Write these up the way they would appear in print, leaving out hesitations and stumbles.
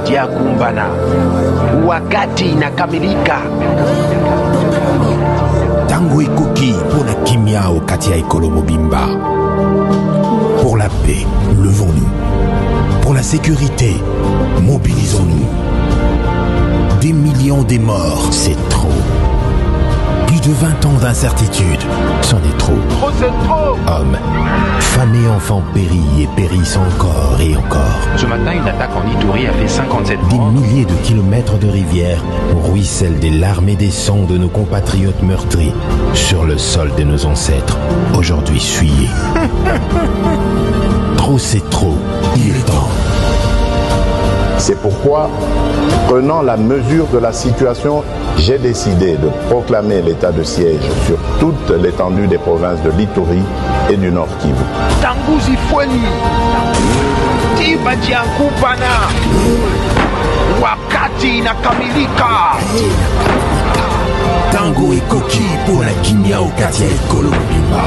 hajakumbana, wakati inakamilika. Tango ekoki pona kimia okati ya ekolo mobimba. Pour la paix, levons-nous. Pour la sécurité, mobilisons-nous. Des millions de morts, c'est trop. Plus de 20 ans d'incertitude, c'en est trop. Trop, c'est trop. Hommes, femmes et enfants périssent et périssent encore et encore. Ce matin, une attaque en Ituri a fait 57 Des morts. milliers de kilomètres de rivières ruissellent des larmes et des sangs de nos compatriotes meurtris sur le sol de nos ancêtres, aujourd'hui souillés. Trop, c'est trop. Il est temps. C'est pourquoi, prenant la mesure de la situation, j'ai décidé de proclamer l'état de siège sur toute l'étendue des provinces de l'Ituri et du Nord Kivu. Tanguzi Fweni, Tiba Jiankupana, wakati inakamilika. Tango et Koki pour la Kimia au quartier Ekolo Mobimba.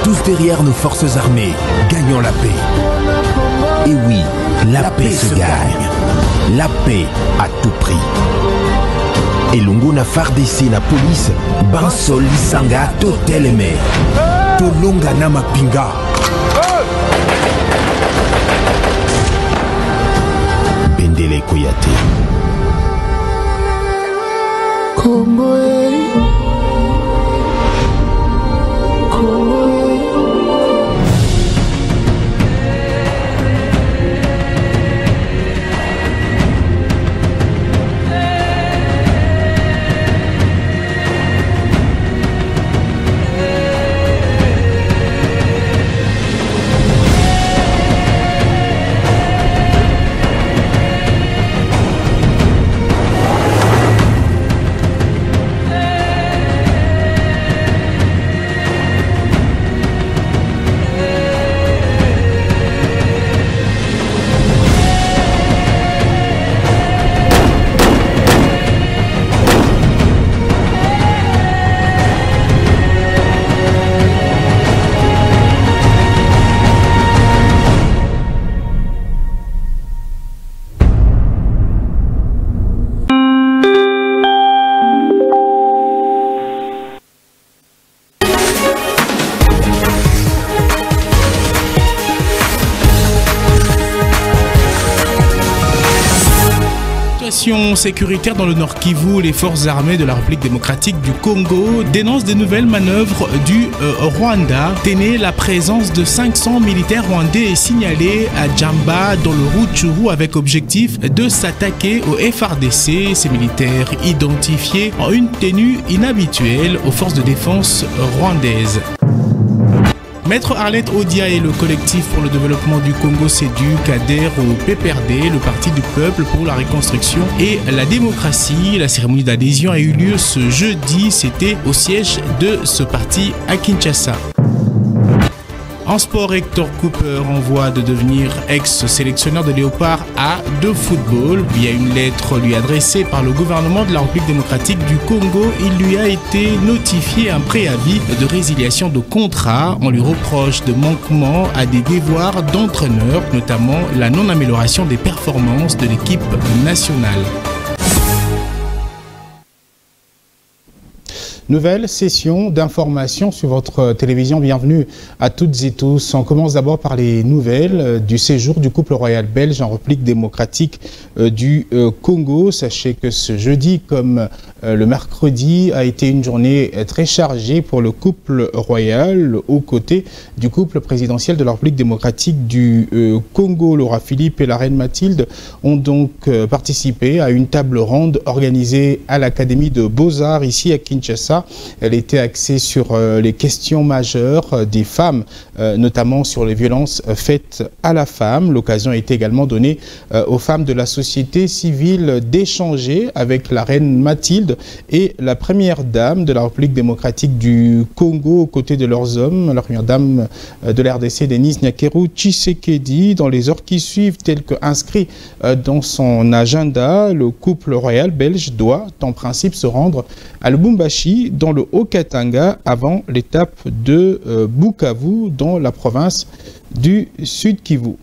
Tous derrière nos forces armées, gagnons la paix. Et oui, la paix se gagne. La paix à tout prix. Et Longona Fardesi la police, Bansol Lisanga Toteleme. Tolonga Namapinga. Bendele Koyate. Congo, Congo. Sécuritaire dans le Nord Kivu, les forces armées de la République démocratique du Congo dénoncent de nouvelles manœuvres du Rwanda. Téné, la présence de 500 militaires rwandais est signalée à Djamba dans le Rutshuru avec objectif de s'attaquer au FARDC. Ces militaires identifiés en une tenue inhabituelle aux forces de défense rwandaises. Maître Arlette Odia et le collectif pour le développement du Congo SEDUC adhèrent au PPRD, le Parti du peuple pour la reconstruction et la démocratie. La cérémonie d'adhésion a eu lieu ce jeudi, c'était au siège de ce parti à Kinshasa. En sport, Hector Cooper en voie de devenir ex-sélectionneur de Léopard A de football. Via une lettre lui adressée par le gouvernement de la République démocratique du Congo, il lui a été notifié un préavis de résiliation de contrat. On lui reproche de manquement à des devoirs d'entraîneur, notamment la non-amélioration des performances de l'équipe nationale. Nouvelle session d'information sur votre télévision. Bienvenue à toutes et tous. On commence d'abord par les nouvelles du séjour du couple royal belge en République démocratique du Congo. Sachez que ce jeudi, comme le mercredi, a été une journée très chargée pour le couple royal aux côtés du couple présidentiel de la République démocratique du Congo. Le roi Philippe et la reine Mathilde ont donc participé à une table ronde organisée à l'Académie de Beaux-Arts ici à Kinshasa. Elle était axée sur les questions majeures des femmes, notamment sur les violences faites à la femme. L'occasion a été également donnée aux femmes de la société civile d'échanger avec la reine Mathilde et la première dame de la République démocratique du Congo aux côtés de leurs hommes, la première dame de la RDC, Denise Nyakeru Tshisekedi. Dans les heures qui suivent, tel que inscrit dans son agenda, le couple royal belge doit en principe se rendre à Lubumbashi, dans le Haut-Katanga, avant l'étape de Bukavu, dans la province du Sud Kivu.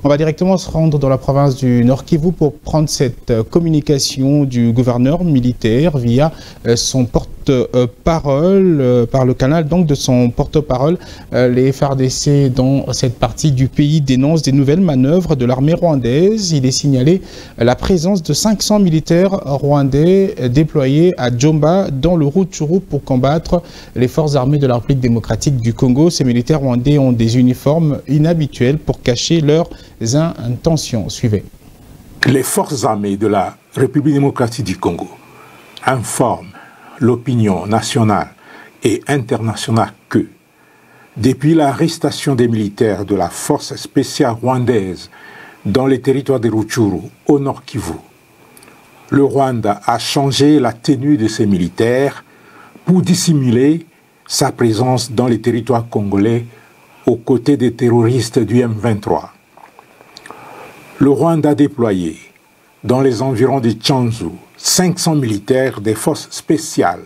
On va directement se rendre dans la province du Nord Kivu pour prendre cette communication du gouverneur militaire via son porte-parole, par le canal donc de son porte-parole. Les FARDC dans cette partie du pays dénoncent des nouvelles manœuvres de l'armée rwandaise. Il est signalé la présence de 500 militaires rwandais déployés à Djomba dans le Rutshuru pour combattre les forces armées de la République démocratique du Congo. Ces militaires rwandais ont des uniformes inhabituels pour cacher leurs intentions. Suivez. Les forces armées de la République démocratique du Congo informent l'opinion nationale et internationale que, depuis l'arrestation des militaires de la force spéciale rwandaise dans les territoires de Rutshuru, au Nord Kivu, le Rwanda a changé la tenue de ses militaires pour dissimuler sa présence dans les territoires congolais aux côtés des terroristes du M23. Le Rwanda a déployé dans les environs de Tchanzu 500 militaires des forces spéciales,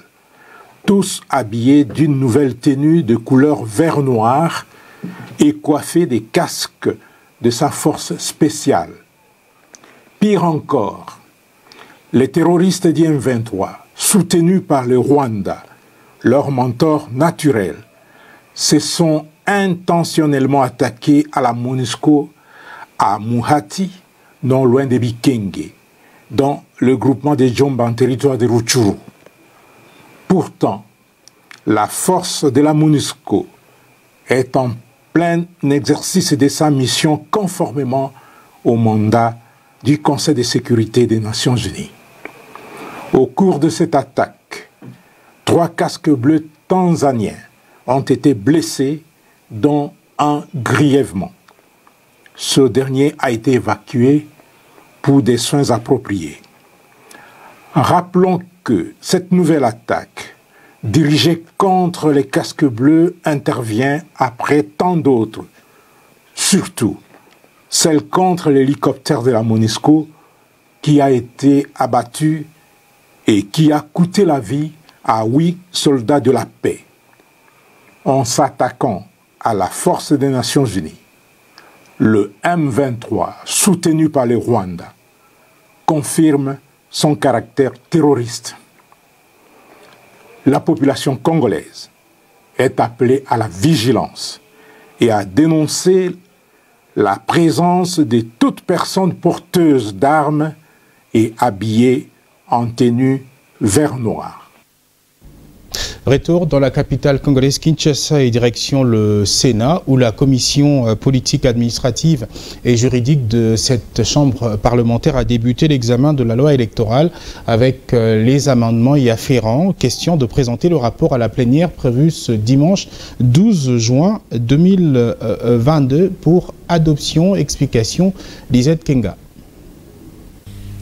tous habillés d'une nouvelle tenue de couleur vert-noir et coiffés des casques de sa force spéciale. Pire encore, les terroristes du M23, soutenus par le Rwanda, leur mentor naturel, se sont intentionnellement attaqués à la MONUSCO à Muhati, non loin de Bikenge, dans le groupement des Djomba en territoire de Rutshuru. Pourtant, la force de la MONUSCO est en plein exercice de sa mission conformément au mandat du Conseil de sécurité des Nations Unies. Au cours de cette attaque, 3 casques bleus tanzaniens ont été blessés, dont un grièvement. Ce dernier a été évacué pour des soins appropriés. Rappelons que cette nouvelle attaque, dirigée contre les casques bleus, intervient après tant d'autres, surtout celle contre l'hélicoptère de la MONUSCO qui a été abattu et qui a coûté la vie à 8 soldats de la paix. En s'attaquant à la force des Nations Unies, le M23, soutenu par le Rwanda, confirme son caractère terroriste. La population congolaise est appelée à la vigilance et à dénoncer la présence de toute personne porteuse d'armes et habillée en tenue vert-noir. Retour dans la capitale congolaise Kinshasa et direction le Sénat où la commission politique administrative et juridique de cette chambre parlementaire a débuté l'examen de la loi électorale avec les amendements y afférents. Question de présenter le rapport à la plénière prévue ce dimanche 12 juin 2022 pour adoption. Explication Lisette Kenga.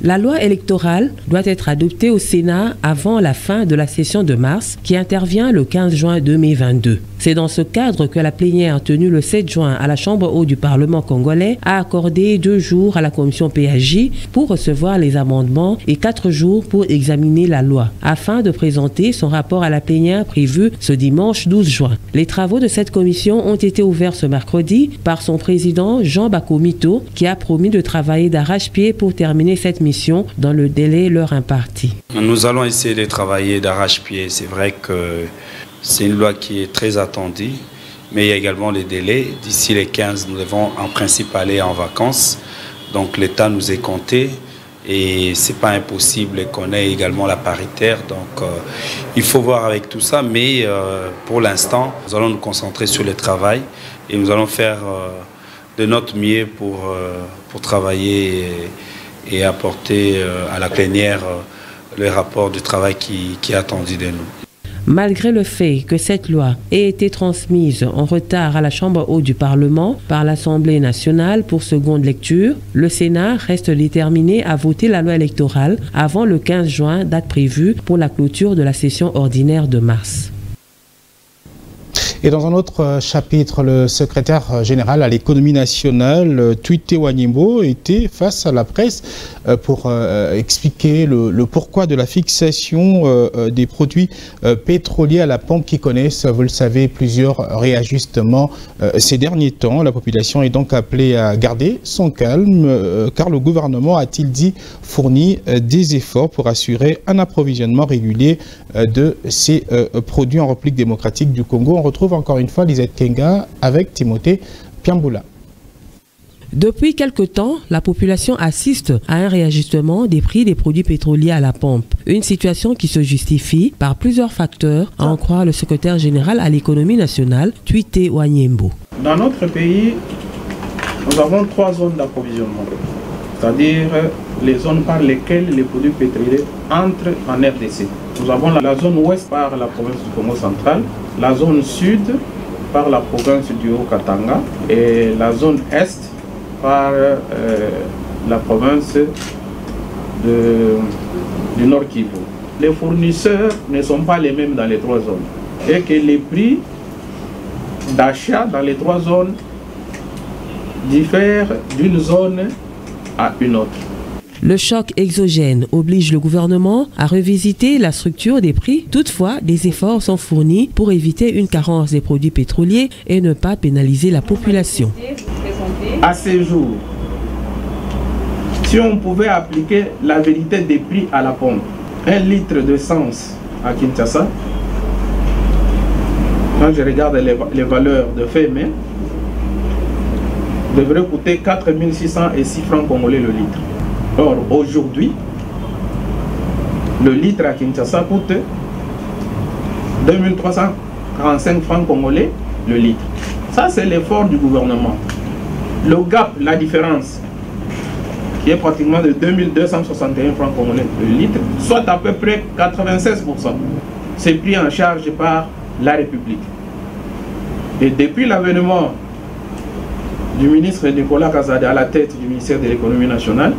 La loi électorale doit être adoptée au Sénat avant la fin de la session de mars qui intervient le 15 juin 2022. C'est dans ce cadre que la plénière tenue le 7 juin à la Chambre haute du Parlement congolais a accordé 2 jours à la commission PAJ pour recevoir les amendements et 4 jours pour examiner la loi, afin de présenter son rapport à la plénière prévu ce dimanche 12 juin. Les travaux de cette commission ont été ouverts ce mercredi par son président Jean Bakomito qui a promis de travailler d'arrache-pied pour terminer cette mission dans le délai leur imparti. Nous allons essayer de travailler d'arrache-pied. C'est vrai que c'est une loi qui est très attendue, mais il y a également les délais. D'ici les 15, nous devons en principe aller en vacances. Donc l'État nous est compté et ce n'est pas impossible qu'on ait également la paritaire. Donc il faut voir avec tout ça, mais pour l'instant, nous allons nous concentrer sur le travail et nous allons faire de notre mieux pour travailler et apporter à la plénière le rapport du travail qui est attendu de nous. Malgré le fait que cette loi ait été transmise en retard à la Chambre haute du Parlement par l'Assemblée nationale pour seconde lecture, le Sénat reste déterminé à voter la loi électorale avant le 15 juin, date prévue pour la clôture de la session ordinaire de mars. Et dans un autre chapitre, le secrétaire général à l'économie nationale, Tuité Wanyimbo, était face à la presse pour expliquer le pourquoi de la fixation des produits pétroliers à la pompe qui connaissent, vous le savez, plusieurs réajustements ces derniers temps. La population est donc appelée à garder son calme car le gouvernement, a-t-il dit, fournit des efforts pour assurer un approvisionnement régulier de ces produits en République démocratique du Congo. On retrouve encore une fois Lisette Kenga avec Timothée Piamboula. Depuis quelque temps, la population assiste à un réajustement des prix des produits pétroliers à la pompe. Une situation qui se justifie par plusieurs facteurs, à en croire le secrétaire général à l'économie nationale, Tuité Wanyimbo. Dans notre pays, nous avons 3 zones d'approvisionnement, c'est-à-dire les zones par lesquelles les produits pétroliers entrent en RDC. Nous avons la zone ouest par la province du Congo central, la zone sud par la province du Haut-Katanga et la zone est par la province du Nord Kivu. Les fournisseurs ne sont pas les mêmes dans les 3 zones et que les prix d'achat dans les 3 zones diffèrent d'une zone à une autre. Le choc exogène oblige le gouvernement à revisiter la structure des prix. Toutefois, des efforts sont fournis pour éviter une carence des produits pétroliers et ne pas pénaliser la population. À ces jours, si on pouvait appliquer la vérité des prix à la pompe, 1 litre d'essence à Kinshasa, quand je regarde les valeurs de FME, devrait coûter 4 606 francs congolais le litre. Or, aujourd'hui, le litre à Kinshasa coûte 2345 francs congolais le litre. Ça, c'est l'effort du gouvernement. Le gap, la différence, qui est pratiquement de 2261 francs congolais le litre, soit à peu près 96%. C'est pris en charge par la République. Et depuis l'avènement du ministre Nicolas Kazade à la tête du ministère de l'économie nationale,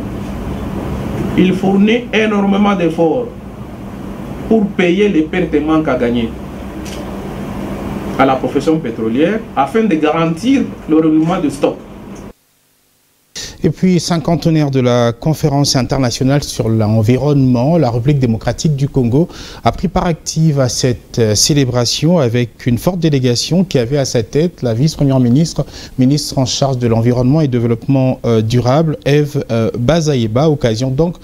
il fournit énormément d'efforts pour payer les pertes et manques à gagner à la profession pétrolière afin de garantir le renouvellement de stock. Et puis, 50e de la conférence internationale sur l'environnement, la République démocratique du Congo a pris part active à cette célébration avec une forte délégation qui avait à sa tête la vice-première ministre, ministre en charge de l'environnement et développement durable, Eve Bazayeba. Occasion donc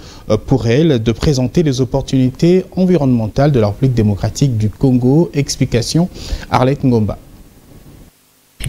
pour elle de présenter les opportunités environnementales de la République démocratique du Congo. Explication, Arlette Ngomba.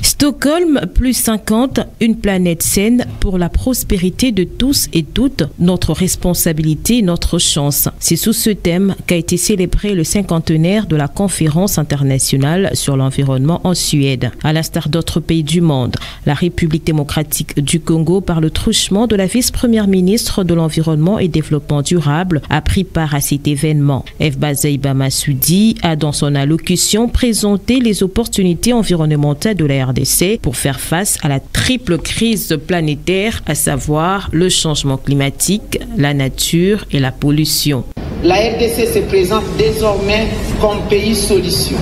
Stockholm plus 50, une planète saine pour la prospérité de tous et toutes, notre responsabilité, notre chance. C'est sous ce thème qu'a été célébré le 50e de la conférence internationale sur l'environnement en Suède. À l'instar d'autres pays du monde, la République démocratique du Congo, par le truchement de la vice-première ministre de l'environnement et développement durable, a pris part à cet événement. Eve Bazayeba Massoudi a dans son allocution présenté les opportunités environnementales de la RDC pour faire face à la triple crise planétaire, à savoir le changement climatique, la nature et la pollution. La RDC se présente désormais comme pays solution.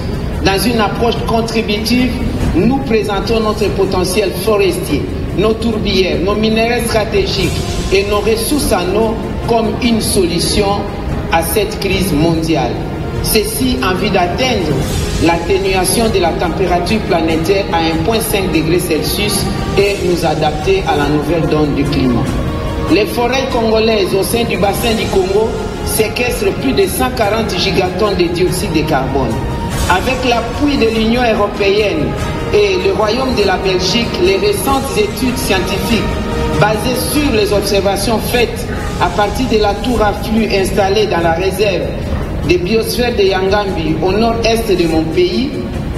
Dans une approche contributive, nous présentons notre potentiel forestier, nos tourbières, nos minéraux stratégiques et nos ressources en eau comme une solution à cette crise mondiale. Ceci en vue d'atteindre l'atténuation de la température planétaire à 1,5 degré Celsius et nous adapter à la nouvelle donne du climat. Les forêts congolaises au sein du bassin du Congo séquestrent plus de 140 gigatonnes de dioxyde de carbone. Avec l'appui de l'Union européenne et le Royaume de la Belgique, les récentes études scientifiques basées sur les observations faites à partir de la tour à flux installée dans la réserve des biosphères de Yangambi au nord-est de mon pays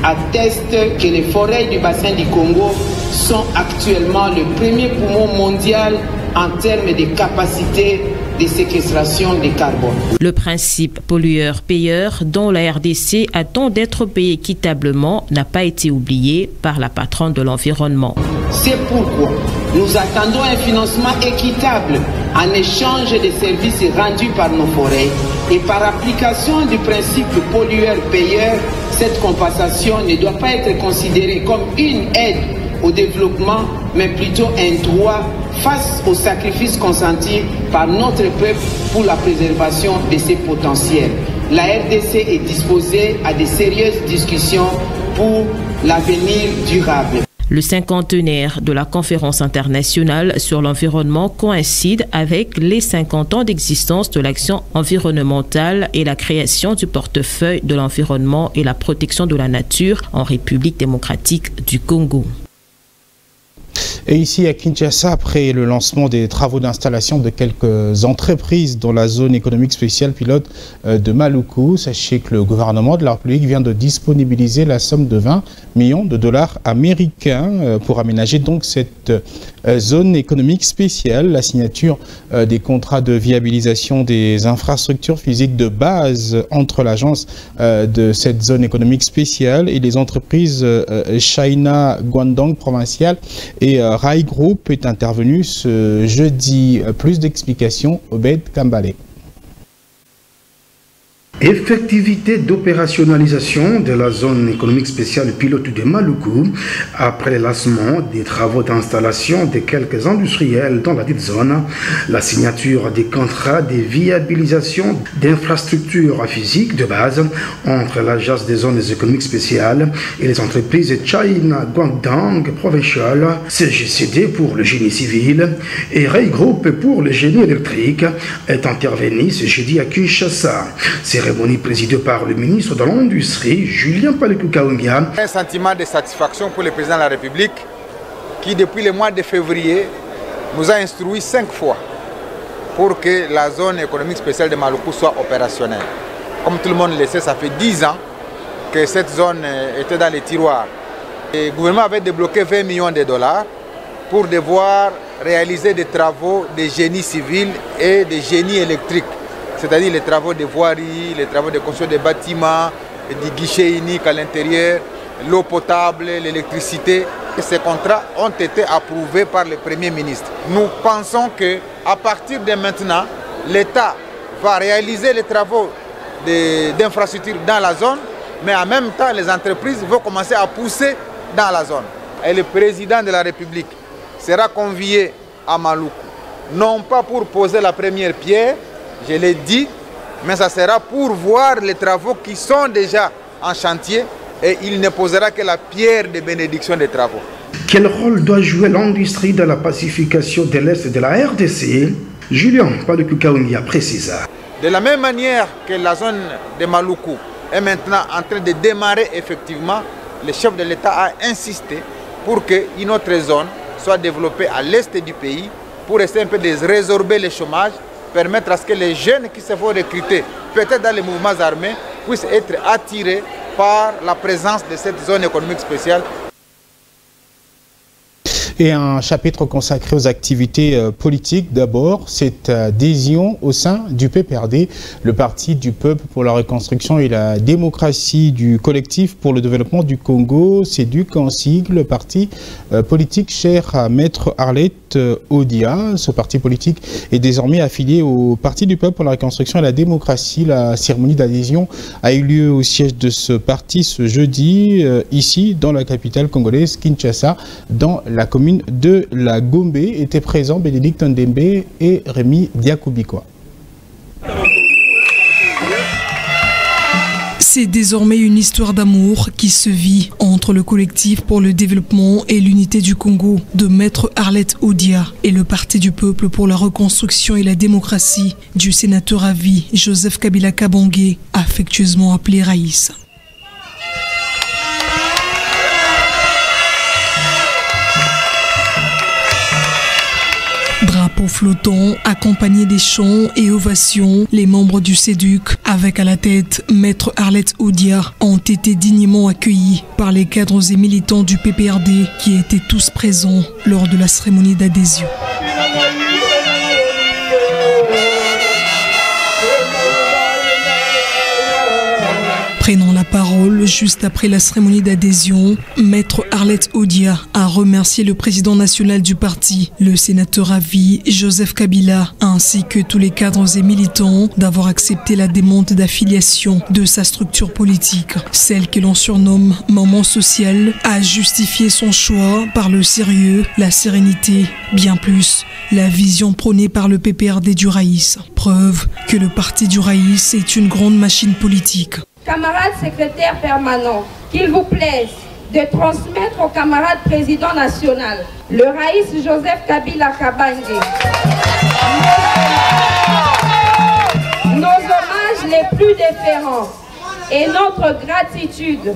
attestent que les forêts du bassin du Congo sont actuellement le premier poumon mondial en termes de capacité de séquestration de carbone. Le principe pollueur-payeur dont la RDC attend d'être payée équitablement n'a pas été oublié par la patronne de l'environnement. C'est pourquoi nous attendons un financement équitable en échange des services rendus par nos forêts et par application du principe pollueur-payeur cette compensation ne doit pas être considérée comme une aide au développement, mais plutôt un droit face aux sacrifices consentis par notre peuple pour la préservation de ses potentiels. La RDC est disposée à de sérieuses discussions pour l'avenir durable. Le cinquantenaire de la conférence internationale sur l'environnement coïncide avec les 50 ans d'existence de l'action environnementale et la création du portefeuille de l'environnement et la protection de la nature en République démocratique du Congo. Et ici à Kinshasa, après le lancement des travaux d'installation de quelques entreprises dans la zone économique spéciale pilote de Maluku, sachez que le gouvernement de la République vient de disponibiliser la somme de 20 millions de dollars américains pour aménager donc cette zone économique spéciale. La signature des contrats de viabilisation des infrastructures physiques de base entre l'agence de cette zone économique spéciale et les entreprises China Guangdong provinciale et Rai Group est intervenu ce jeudi. Plus d'explications, Obed Kambale. Effectivité d'opérationnalisation de la zone économique spéciale pilote de Maluku après le lancement des travaux d'installation de quelques industriels dans la dite zone, la signature des contrats de viabilisation d'infrastructures physiques de base entre l'agence des zones économiques spéciales et les entreprises China Guangdong Provincial, CGCD pour le génie civil et Rai Group pour le génie électrique est intervenu ce jeudi à Kinshasa. Cérémonie présidée par le ministre de l'Industrie, Julien Paluku Kaungia. Un sentiment de satisfaction pour le président de la République qui, depuis le mois de février, nous a instruit 5 fois pour que la zone économique spéciale de Maluku soit opérationnelle. Comme tout le monde le sait, ça fait 10 ans que cette zone était dans les tiroirs. Le gouvernement avait débloqué 20 millions de dollars pour devoir réaliser des travaux de génie civil et de génie électrique. C'est-à-dire les travaux de voirie, les travaux de construction des bâtiments, des guichets uniques à l'intérieur, l'eau potable, l'électricité. Ces contrats ont été approuvés par le Premier ministre. Nous pensons qu'à partir de maintenant, l'État va réaliser les travaux d'infrastructures dans la zone, mais en même temps, les entreprises vont commencer à pousser dans la zone. Et le président de la République sera convié à Maluku, non pas pour poser la première pierre, je l'ai dit, mais ça sera pour voir les travaux qui sont déjà en chantier et il ne posera que la pierre de bénédiction des travaux. Quel rôle doit jouer l'industrie dans la pacification de l'Est de la RDC? Julien Paluku Kaungia précisa. De la même manière que la zone de Maluku est maintenant en train de démarrer effectivement, le chef de l'État a insisté pour qu'une autre zone soit développée à l'est du pays pour essayer un peu de résorber le chômage, permettre à ce que les jeunes qui se font recruter, peut-être dans les mouvements armés, puissent être attirés par la présence de cette zone économique spéciale. Et un chapitre consacré aux activités politiques. D'abord, cette adhésion au sein du PPRD, le Parti du Peuple pour la Reconstruction et la Démocratie du Collectif pour le Développement du Congo, CEDUC en sigle, le parti politique cher à Maître Arlette Odia. Ce parti politique est désormais affilié au Parti du Peuple pour la Reconstruction et la Démocratie. La cérémonie d'adhésion a eu lieu au siège de ce parti ce jeudi, ici dans la capitale congolaise, Kinshasa, dans la commune de la Gombe. Étaient présents Bénédicte Ndembe et Rémi Diakoubikwa. C'est désormais une histoire d'amour qui se vit entre le collectif pour le développement et l'unité du Congo de Maître Arlette Odia et le Parti du Peuple pour la Reconstruction et la Démocratie du sénateur à vie Joseph Kabila Kabange, affectueusement appelé Raïs. Drapeau flottant, accompagné des chants et ovations, les membres du CEDUC, avec à la tête Maître Arlette Odia, ont été dignement accueillis par les cadres et militants du PPRD qui étaient tous présents lors de la cérémonie d'adhésion. Prenant la parole juste après la cérémonie d'adhésion, Maître Arlette Odia a remercié le président national du parti, le sénateur à vie Joseph Kabila, ainsi que tous les cadres et militants d'avoir accepté la demande d'affiliation de sa structure politique. Celle que l'on surnomme Maman Sociale a justifié son choix par le sérieux, la sérénité, bien plus la vision prônée par le PPRD du Raïs. Preuve que le parti du Raïs est une grande machine politique. Camarades secrétaires permanents, qu'il vous plaise de transmettre au camarade président national, le Raïs Joseph Kabila Kabange, nos hommages les plus déférents et notre gratitude.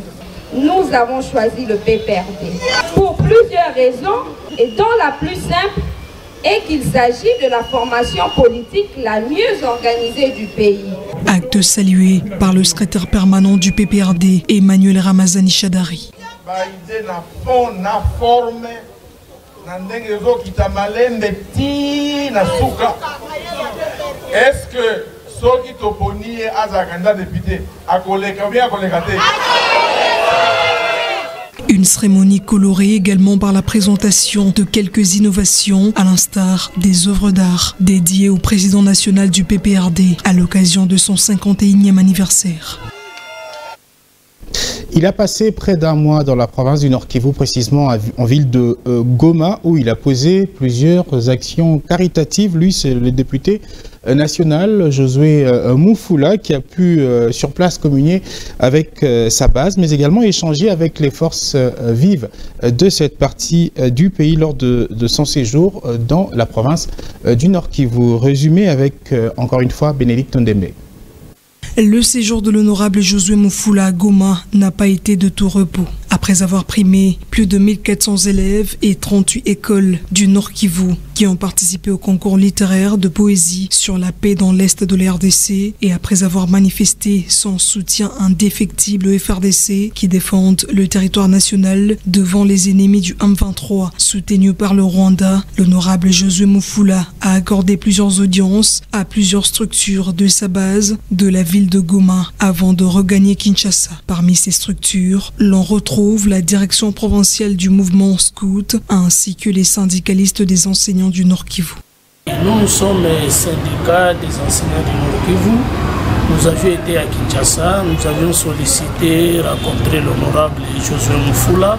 Nous avons choisi le PPRD pour plusieurs raisons et dont la plus simple est qu'il s'agit de la formation politique la mieux organisée du pays. Acte salué par le secrétaire permanent du PPRD, Emmanuel Ramazani Chadari. Est-ce que ceux qui t'opponient à un candidat député à collègue ou bien à collègue? Une cérémonie colorée également par la présentation de quelques innovations, à l'instar des œuvres d'art dédiées au président national du PPRD à l'occasion de son 51e anniversaire. Il a passé près d'un mois dans la province du Nord Kivu, précisément en ville de Goma, où il a posé plusieurs actions caritatives. Lui, c'est le député national Josué Mufula qui a pu sur place communier avec sa base, mais également échanger avec les forces vives de cette partie du pays lors de son séjour dans la province du Nord Kivu. Résumé avec, encore une fois, Bénédicte Ndembe. Le séjour de l'honorable Josué Mufula à Goma n'a pas été de tout repos. Après avoir primé plus de 1400 élèves et 38 écoles du Nord Kivu qui ont participé au concours littéraire de poésie sur la paix dans l'Est de la RDC et après avoir manifesté son soutien indéfectible au FRDC qui défendent le territoire national devant les ennemis du M23 soutenus par le Rwanda, l'honorable Josué Mufula a accordé plusieurs audiences à plusieurs structures de sa base de la ville de Goma avant de regagner Kinshasa. Parmi ces structures, l'on retrouve la direction provinciale du mouvement Scout ainsi que les syndicalistes des enseignants du Nord Kivu. Nous sommes les syndicats des enseignants du Nord Kivu. Nous avions été à Kinshasa, nous avions sollicité, rencontré l'honorable Josué Mufula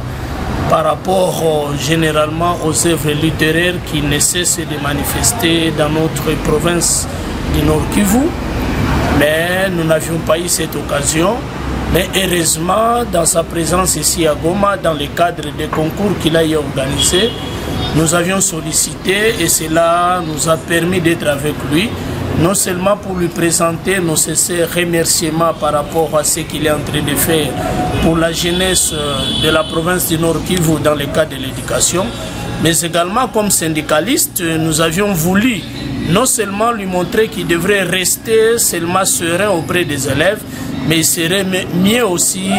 par rapport généralement aux œuvres littéraires qui ne cessent de manifester dans notre province du Nord Kivu. Mais nous n'avions pas eu cette occasion. Mais heureusement, dans sa présence ici à Goma, dans le cadre des concours qu'il a organisé, nous avions sollicité et cela nous a permis d'être avec lui, non seulement pour lui présenter nos sincères remerciements par rapport à ce qu'il est en train de faire pour la jeunesse de la province du Nord Kivu dans le cadre de l'éducation, mais également comme syndicaliste, nous avions voulu non seulement lui montrer qu'il devrait rester seulement serein auprès des élèves, mais il serait mieux aussi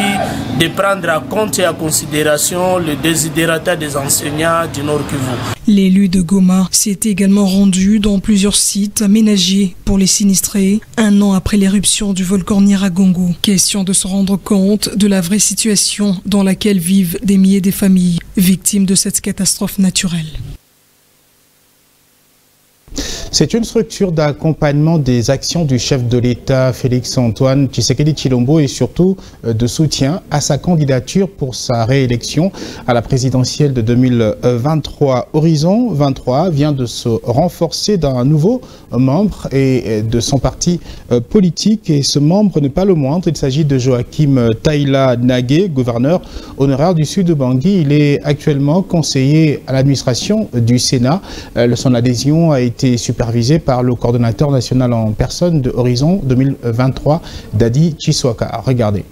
de prendre en compte et en considération le desiderata des enseignants du Nord Kivu. L'élu de Goma s'est également rendu dans plusieurs sites aménagés pour les sinistrés, un an après l'éruption du volcan Nyiragongo. Question de se rendre compte de la vraie situation dans laquelle vivent des milliers de familles victimes de cette catastrophe naturelle. C'est une structure d'accompagnement des actions du chef de l'État Félix-Antoine Tshisekedi Tshilombo et surtout de soutien à sa candidature pour sa réélection à la présidentielle de 2023. Horizon 23 vient de se renforcer d'un nouveau membre et de son parti politique et ce membre n'est pas le moindre. Il s'agit de Joachim Taïla Nagué, gouverneur honoraire du Sud de Bangui. Il est actuellement conseiller à l'administration du Sénat. Son adhésion a été supervisé par le coordonnateur national en personne de Horizon 2023, Dadi Chiswaka. Regardez.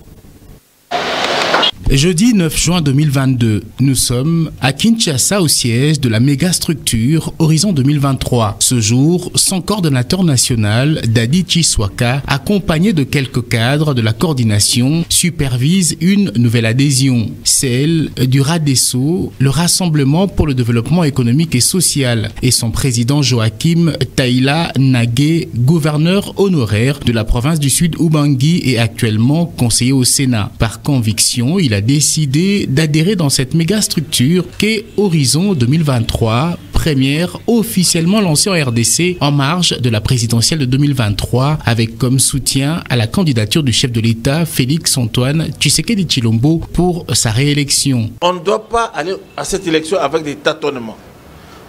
Jeudi 9 juin 2022, nous sommes à Kinshasa au siège de la mégastructure Horizon 2023. Ce jour, son coordonnateur national, Dadi Chiswaka, accompagné de quelques cadres de la coordination, supervise une nouvelle adhésion, celle du RADESO, le Rassemblement pour le développement économique et social, et son président Joachim Taïla Nagé, gouverneur honoraire de la province du Sud Ubangi et actuellement conseiller au Sénat. Par conviction, il a décidé d'adhérer dans cette méga structure qu'est Horizon 2023, première officiellement lancée en RDC en marge de la présidentielle de 2023, avec comme soutien à la candidature du chef de l'État Félix Antoine Tshisekedi Tshilombo pour sa réélection. On ne doit pas aller à cette élection avec des tâtonnements.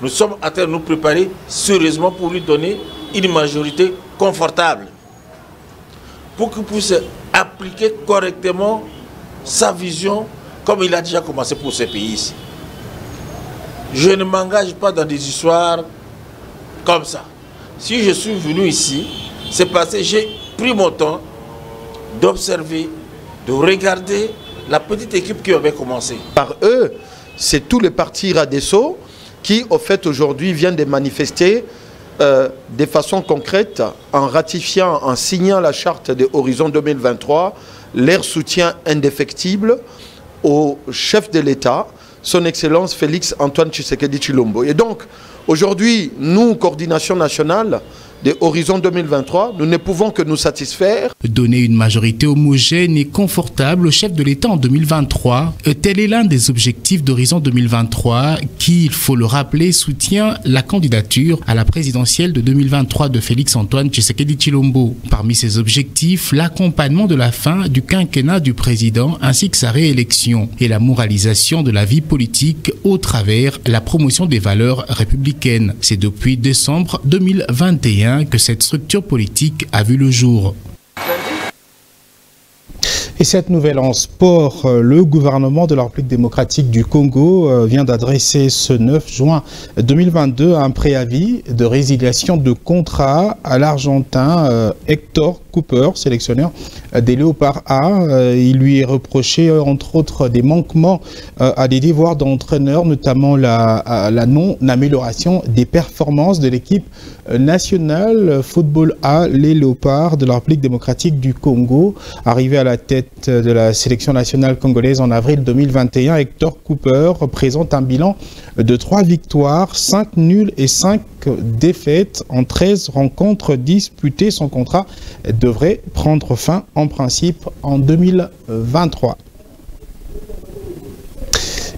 Nous sommes en train de nous préparer sérieusement pour lui donner une majorité confortable, pour qu'il puisse appliquer correctement sa vision comme il a déjà commencé pour ce pays ici. Je ne m'engage pas dans des histoires comme ça. Si je suis venu ici, c'est parce que j'ai pris mon temps d'observer, de regarder la petite équipe qui avait commencé. Par eux, c'est tous les partis RADESO qui, au fait, aujourd'hui, viennent de manifester de façon concrète en ratifiant, en signant la charte de Horizon 2023, leur soutien indéfectible au chef de l'État, son Excellence Félix Antoine Tshisekedi Tshilombo. Et donc, aujourd'hui, nous, coordination nationale de Horizon 2023, nous ne pouvons que nous satisfaire. Donner une majorité homogène et confortable au chef de l'État en 2023, tel est l'un des objectifs d'Horizon 2023 qui, il faut le rappeler, soutient la candidature à la présidentielle de 2023 de Félix Antoine Tshisekedi Tshilombo. Parmi ces objectifs, l'accompagnement de la fin du quinquennat du président ainsi que sa réélection et la moralisation de la vie politique au travers la promotion des valeurs républicaines. C'est depuis décembre 2021 que cette structure politique a vu le jour. Et cette nouvelle en sport, le gouvernement de la République démocratique du Congo vient d'adresser ce 9 juin 2022 un préavis de résiliation de contrat à l'Argentin Hector Cooper, sélectionneur des Léopards A. Il lui est reproché, entre autres, des manquements à des devoirs d'entraîneur, notamment la non-amélioration des performances de l'équipe nationale football A, les Léopards de la République démocratique du Congo. Arrivé à la tête de la sélection nationale congolaise en avril 2021, Hector Cooper présente un bilan de 3 victoires, 5 nuls et 5 défaites en 13 rencontres disputées. Son contrat devrait prendre fin en principe en 2023.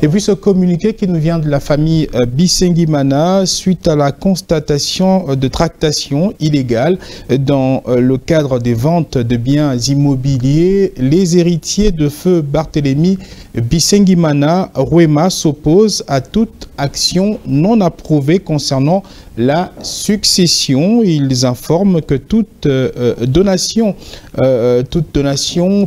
Et puis ce communiqué qui nous vient de la famille Bisengimana suite à la constatation de tractation illégale dans le cadre des ventes de biens immobiliers. Les héritiers de feu Barthélemy Bisengimana Ruema s'opposent à toute action non approuvée concernant la succession. Ils informent que toute donation,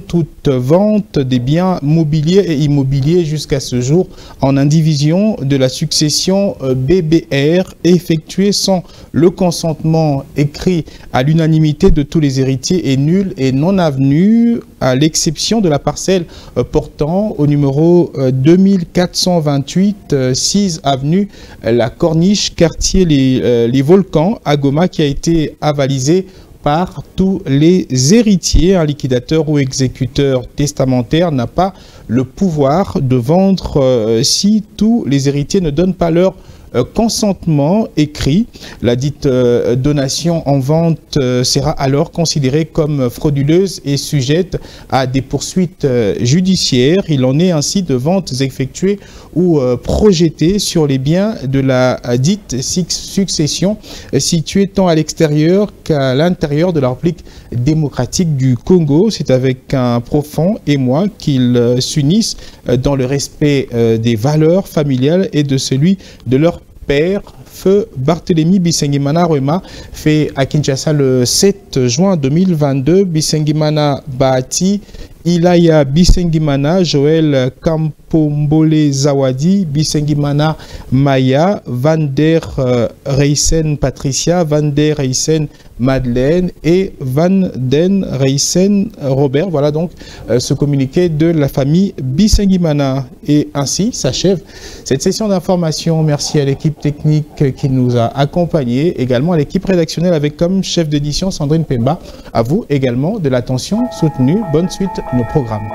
toute vente des biens mobiliers et immobiliers jusqu'à ce jour en indivision de la succession BBR effectuée sans le consentement écrit à l'unanimité de tous les héritiers est nulle et non avenue, à l'exception de la parcelle portant au numéro 2428 6 avenue La Corniche, quartier les Volcans à Goma, qui a été avalisée par tous les héritiers. Un liquidateur ou exécuteur testamentaire n'a pas le pouvoir de vendre si tous les héritiers ne donnent pas leur consentement écrit. La dite donation en vente sera alors considérée comme frauduleuse et sujette à des poursuites judiciaires. Il en est ainsi de ventes effectuées ou projetées sur les biens de la dite succession située tant à l'extérieur qu'à l'intérieur de la République démocratique du Congo. C'est avec un profond émoi qu'ils s'unissent dans le respect des valeurs familiales et de celui de leur père. feu Barthélemy Bisengimana Rema, fait à Kinshasa le 7 juin 2022. Bisengimana Bahati, Ilaya Bisengimana, Joël Kampombole Zawadi, Bisengimana Maya, Van der Reysen Patricia, Van der Reysen Madeleine et Van den Reysen Robert. Voilà donc ce communiqué de la famille Bisengimana. Et ainsi s'achève cette session d'information. Merci à l'équipe technique qui nous a accompagnés, également à l'équipe rédactionnelle avec comme chef d'édition Sandrine Pemba. À vous également de l'attention soutenue. Bonne suite de nos programmes.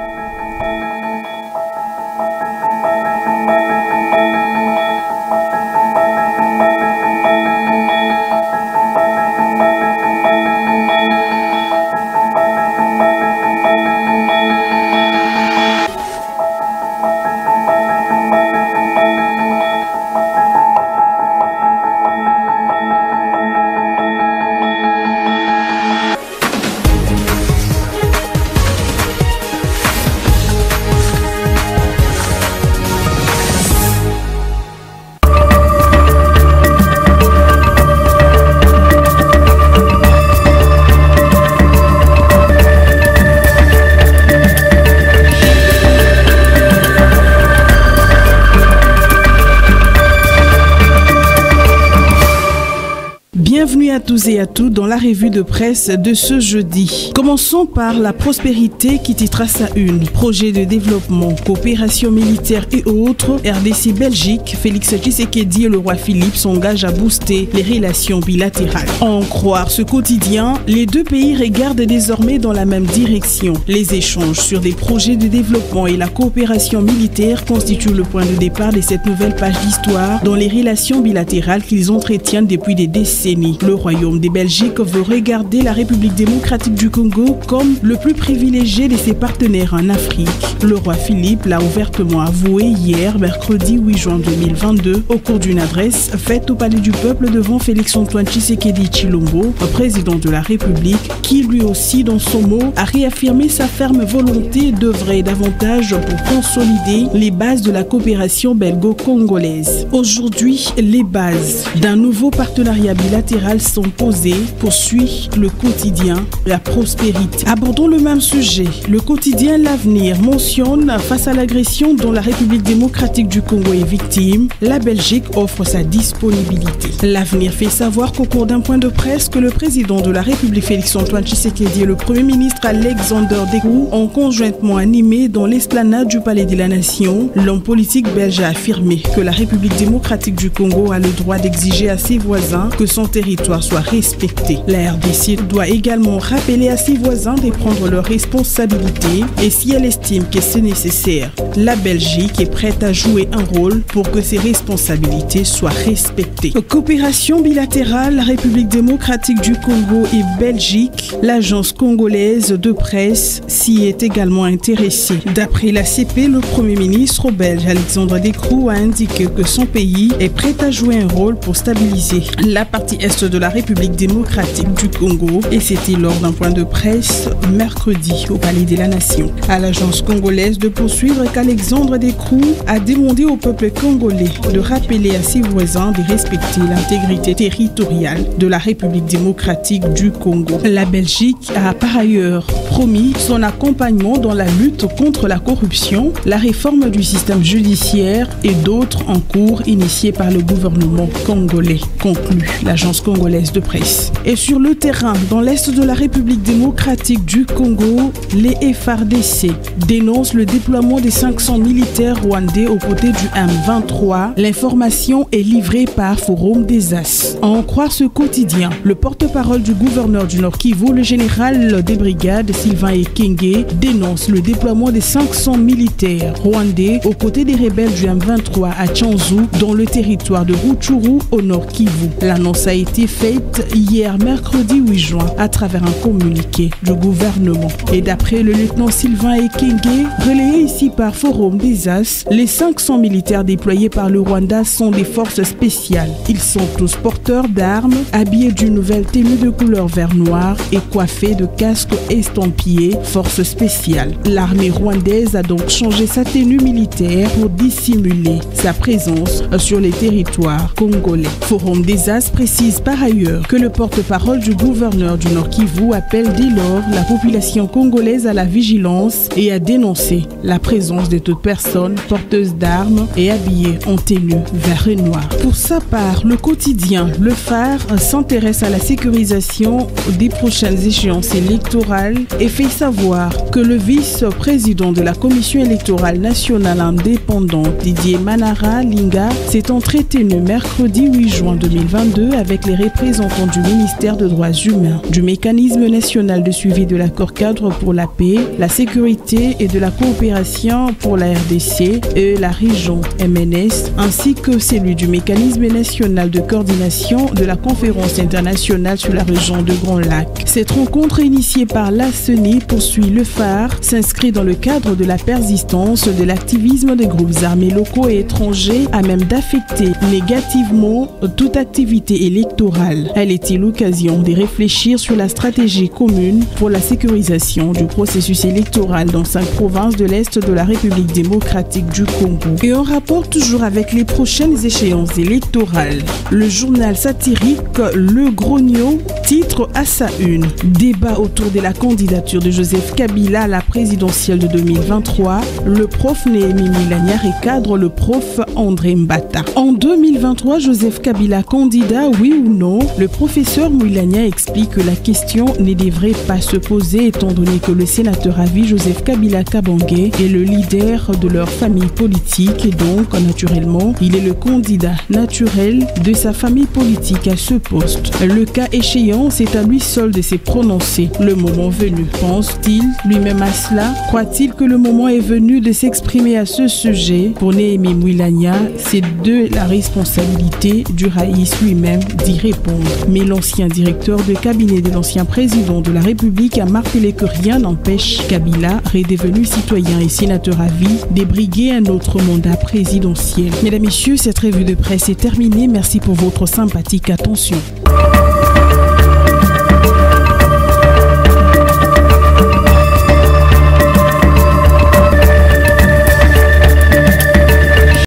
Bienvenue à tous et à toutes dans la revue de presse de ce jeudi. Commençons par la prospérité qui titrera sa une. Projet de développement, coopération militaire et autres. RDC Belgique, Félix Tshisekedi et le roi Philippe s'engagent à booster les relations bilatérales. En croire ce quotidien, les deux pays regardent désormais dans la même direction. Les échanges sur des projets de développement et la coopération militaire constituent le point de départ de cette nouvelle page d'histoire dans les relations bilatérales qu'ils entretiennent depuis des décennies. Le Royaume de Belgique veut regarder la République démocratique du Congo comme le plus privilégié de ses partenaires en Afrique. Le roi Philippe l'a ouvertement avoué hier, mercredi 8 juin 2022, au cours d'une adresse faite au Palais du Peuple devant Félix-Antoine Tshisekedi Tshilombo, président de la République, qui lui aussi, dans son mot, a réaffirmé sa ferme volonté d'œuvrer davantage pour consolider les bases de la coopération belgo-congolaise. Aujourd'hui, les bases d'un nouveau partenariat bilatéral sont posées, poursuit le quotidien La Prospérité. Abordons le même sujet. Le quotidien L'Avenir mentionne, face à l'agression dont la République démocratique du Congo est victime, la Belgique offre sa disponibilité. L'Avenir fait savoir qu'au cours d'un point de presse que le président de la République Félix-Antoine Tshisekedi et le Premier ministre Alexander Degrou ont conjointement animé dans l'esplanade du Palais de la Nation, l'homme politique belge a affirmé que la République démocratique du Congo a le droit d'exiger à ses voisins que son territoire soit respecté. La RDC doit également rappeler à ses voisins de prendre leurs responsabilités et si elle estime que c'est nécessaire, la Belgique est prête à jouer un rôle pour que ses responsabilités soient respectées. Coopération bilatérale, la République démocratique du Congo et Belgique, l'agence congolaise de presse s'y est également intéressée. D'après la CP, le Premier ministre belge Alexander Degrou a indiqué que son pays est prêt à jouer un rôle pour stabiliser la partie est de la République démocratique du Congo et c'était lors d'un point de presse mercredi au Palais de la Nation. À l'agence congolaise de poursuivre qu'Alexandre Degrou a demandé au peuple congolais de rappeler à ses voisins de respecter l'intégrité territoriale de la République démocratique du Congo. La Belgique a par ailleurs promis son accompagnement dans la lutte contre la corruption, la réforme du système judiciaire et d'autres en cours initiés par le gouvernement congolais, conclut l'agence congolaise de presse. Et sur le terrain, dans l'est de la République démocratique du Congo, les FARDC dénoncent le déploiement des 500 militaires rwandais aux côtés du M23. L'information est livrée par Forum des As. À en croire ce quotidien, le porte-parole du gouverneur du Nord Kivu, le général des brigades Sylvain Ekenge, dénonce le déploiement des 500 militaires rwandais aux côtés des rebelles du M23 à Tchanzu, dans le territoire de Rutshuru au Nord Kivu. L'annonce a été faite dite hier mercredi 8 juin à travers un communiqué du gouvernement. Et d'après le lieutenant Sylvain Ekenge, relayé ici par Forum des As, les 500 militaires déployés par le Rwanda sont des forces spéciales. Ils sont tous porteurs d'armes, habillés d'une nouvelle tenue de couleur vert-noir et coiffés de casques estampillés forces spéciales. L'armée rwandaise a donc changé sa tenue militaire pour dissimuler sa présence sur les territoires congolais. Forum des As précise par ailleurs que le porte-parole du gouverneur du Nord Kivu appelle dès lors la population congolaise à la vigilance et à dénoncer la présence de toute personne porteuse d'armes et habillée en tenue vert et noir. Pour sa part, le quotidien Le Phare s'intéresse à la sécurisation des prochaines échéances électorales et fait savoir que le vice-président de la Commission électorale nationale indépendante, Didier Manara Linga, s'est entretenu mercredi 8 juin 2022 avec les représentants du ministère des Droits humains, du Mécanisme national de suivi de l'accord cadre pour la paix, la sécurité et de la coopération pour la RDC et la région MNS, ainsi que celui du Mécanisme national de coordination de la conférence internationale sur la région de Grand Lac. Cette rencontre initiée par la CENI, poursuit Le Phare, s'inscrit dans le cadre de la persistance de l'activisme des groupes armés locaux et étrangers à même d'affecter négativement toute activité électorale. Elle était l'occasion de réfléchir sur la stratégie commune pour la sécurisation du processus électoral dans 5 provinces de l'Est de la République démocratique du Congo. Et en rapport toujours avec les prochaines échéances électorales, le journal satirique Le Grognon titre à sa une « Débat autour de la candidature de Joseph Kabila à la présidentielle de 2023, le prof Néhémie Mwilanya recadre le prof André Mbata ». En 2023, Joseph Kabila candidat, oui ou non? Le professeur Mwilanya explique que la question ne devrait pas se poser étant donné que le sénateur à vie Joseph Kabila Kabange est le leader de leur famille politique et donc, naturellement, il est le candidat naturel de sa famille politique à ce poste. Le cas échéant, c'est à lui seul de se prononcer le moment venu. Pense-t-il lui-même à cela? Croit-il que le moment est venu de s'exprimer à ce sujet? Pour Néhémie Mwilanya, c'est de la responsabilité du Raïs lui-même d'y répondre. Mais l'ancien directeur de cabinet de l'ancien président de la République a martelé que rien n'empêche Kabila, redevenu citoyen et sénateur à vie, de briguer un autre mandat présidentiel. Mesdames, Messieurs, cette revue de presse est terminée. Merci pour votre sympathique attention.